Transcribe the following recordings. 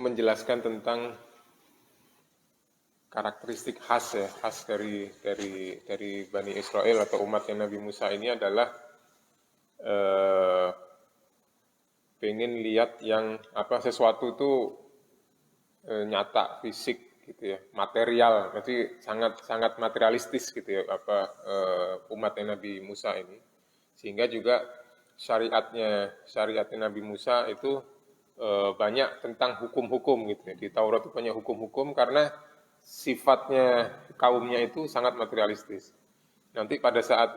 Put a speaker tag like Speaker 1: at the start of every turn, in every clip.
Speaker 1: menjelaskan tentang karakteristik khas ya, khas dari Bani Israel atau umatnya Nabi Musa ini adalah pengen lihat yang sesuatu itu nyata, fisik gitu ya, material, berarti sangat materialistis gitu ya umatnya Nabi Musa ini. Sehingga juga syariatnya Nabi Musa itu banyak tentang hukum-hukum gitu ya. Di Taurat itu banyak hukum-hukum karena sifatnya kaumnya itu sangat materialistis. Nanti pada saat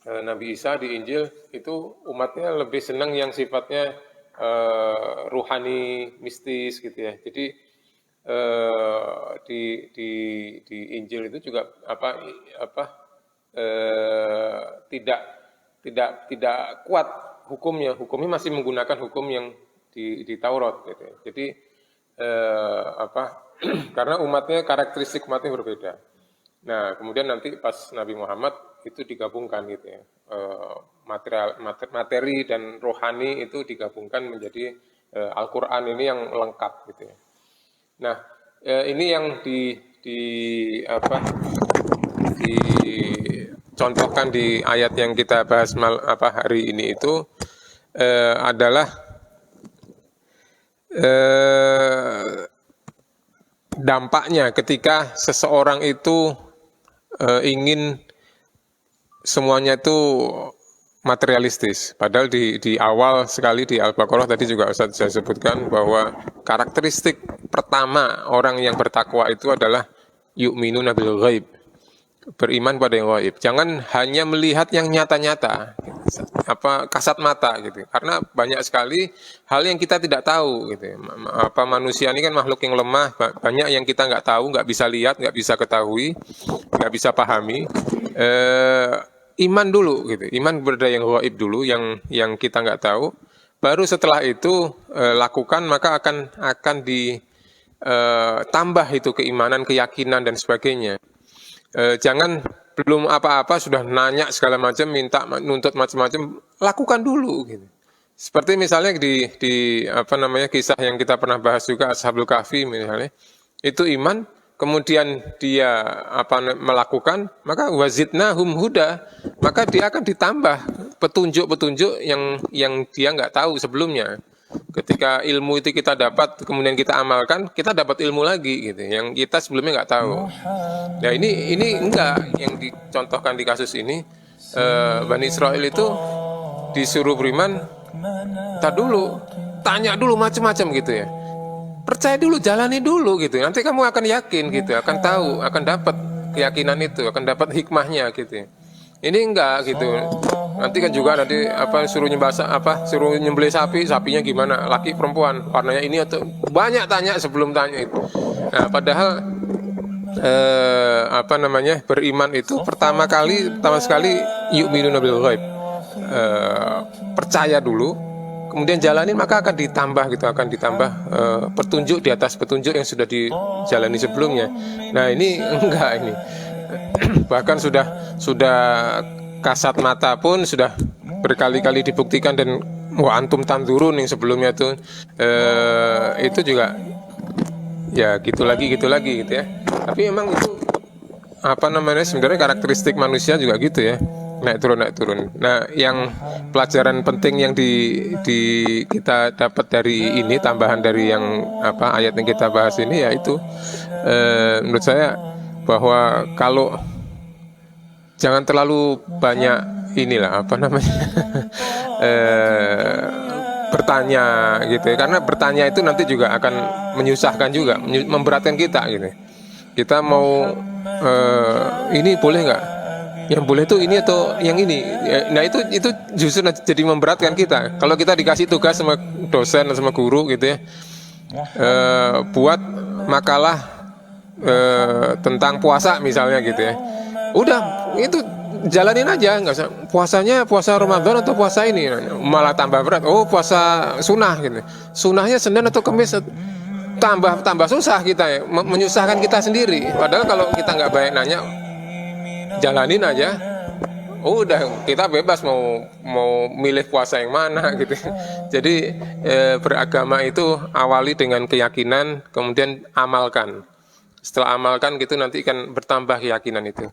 Speaker 1: Nabi Isa di Injil itu umatnya lebih senang yang sifatnya ruhani, mistis gitu ya. Jadi di Injil itu juga tidak kuat hukumnya masih menggunakan hukum yang di Taurat gitu ya. Jadi karena umatnya, karakteristik umatnya berbeda. Nah, kemudian nanti pas Nabi Muhammad itu digabungkan gitu ya. Materi dan rohani itu digabungkan menjadi Al-Qur'an ini yang lengkap gitu ya. Nah, ini yang dicontohkan di ayat yang kita bahas hari ini itu adalah dampaknya ketika seseorang itu ingin semuanya itu materialistis. Padahal di awal sekali di Al-Baqarah tadi juga Ustaz saya sebutkan bahwa karakteristik pertama orang yang bertakwa itu adalah yu'minuna bil ghaib, beriman pada yang gaib. Jangan hanya melihat yang nyata-nyata, kasat mata gitu. Karena banyak sekali hal yang kita tidak tahu gitu. Manusia ini kan makhluk yang lemah, banyak yang kita nggak tahu, nggak bisa lihat, nggak bisa ketahui, nggak bisa pahami. Iman dulu gitu. Iman kepada yang gaib dulu, yang kita nggak tahu. Baru setelah itu lakukan, maka akan ditambah itu keimanan, keyakinan dan sebagainya. Jangan belum apa-apa sudah nanya segala macam, minta nuntut macam-macam, lakukan dulu gitu. Seperti misalnya di kisah yang kita pernah bahas juga Ashabul Kahfi misalnya, itu iman, kemudian dia melakukan, maka wazidnahum huda, maka dia akan ditambah petunjuk-petunjuk yang dia nggak tahu sebelumnya. Ketika ilmu itu kita dapat, kemudian kita amalkan, kita dapat ilmu lagi gitu, yang kita sebelumnya nggak tahu. Nah ini enggak yang dicontohkan di kasus ini. Bani Israel itu disuruh beriman, tanya dulu macam-macam gitu ya. Percaya dulu, jalani dulu gitu. Nanti kamu akan yakin gitu, akan tahu, akan dapat keyakinan itu, akan dapat hikmahnya gitu. Ini enggak gitu. Nanti kan juga suruh suruh nyembelih sapinya gimana, laki perempuan, warnanya ini atau banyak tanya sebelum tanya itu. Nah, padahal beriman itu pertama sekali yu'minuna bil ghaib. Percaya dulu, kemudian jalanin, maka akan ditambah petunjuk di atas petunjuk yang sudah dijalani sebelumnya. Nah, ini enggak ini. Bahkan sudah kasat mata pun sudah berkali-kali dibuktikan, dan wa antum tanzurun yang sebelumnya itu juga ya gitu lagi gitu ya. Tapi memang itu sebenarnya karakteristik manusia juga gitu ya, naik turun. Nah, yang pelajaran penting yang kita dapat dari ini, tambahan dari yang ayat yang kita bahas ini, yaitu menurut saya bahwa kalau jangan terlalu banyak bertanya gitu ya, karena bertanya itu nanti juga akan menyusahkan juga, memberatkan kita gitu. Kita mau ini boleh nggak? Yang boleh tuh ini atau yang ini. Nah itu justru jadi memberatkan kita. Kalau kita dikasih tugas sama dosen sama guru gitu ya, buat makalah tentang puasa misalnya gitu ya. Udah itu jalanin aja, nggak usah puasa Ramadan atau puasa ini, malah tambah berat. Oh, puasa sunnah gitu. Sunnahnya Senin atau Kamis, tambah susah kita ya, menyusahkan kita sendiri. Padahal kalau kita nggak banyak nanya, jalanin aja, udah kita bebas mau mau milih puasa yang mana gitu. Jadi beragama itu awali dengan keyakinan, kemudian amalkan. Setelah amalkan gitu nanti akan bertambah keyakinan itu.